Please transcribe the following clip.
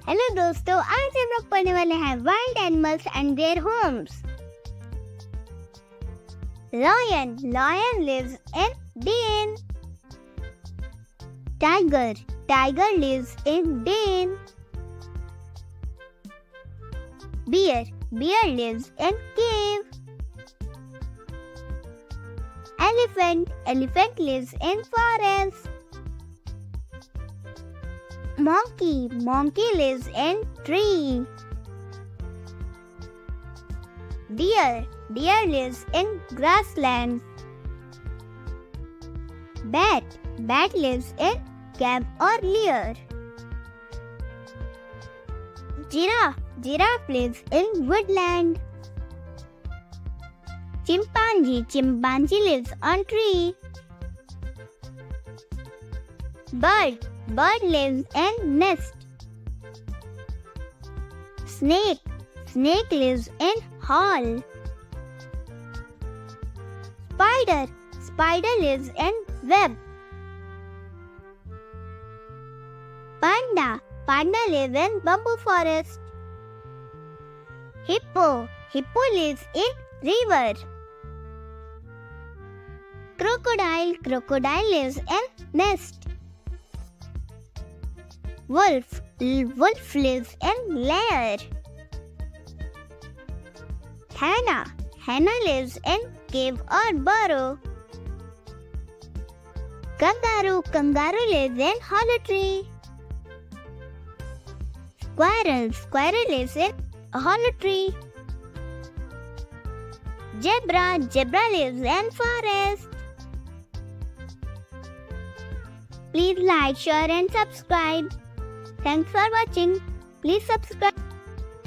Hello दोस्तों, आज हम लोग पढ़ने वाले हैं wild animals and their homes. Lion lives in den. Tiger lives in den. Bear lives in cave. Elephant lives in forest. Monkey lives in tree. Deer lives in grassland. Bat lives in cave or lair. Giraffe lives in woodland. Chimpanzee lives on tree. Bird lives in nest. Snake lives in hole. Spider lives in web. Panda lives in bamboo forest. Hippo lives in river. Crocodile lives in nest. Wolf lives in lair. Hyena lives in cave or burrow. Kangaroo lives in hollow tree. Squirrel lives in a hollow tree. Zebra lives in forest. Please like, share and subscribe. Thanks for watching. Please subscribe.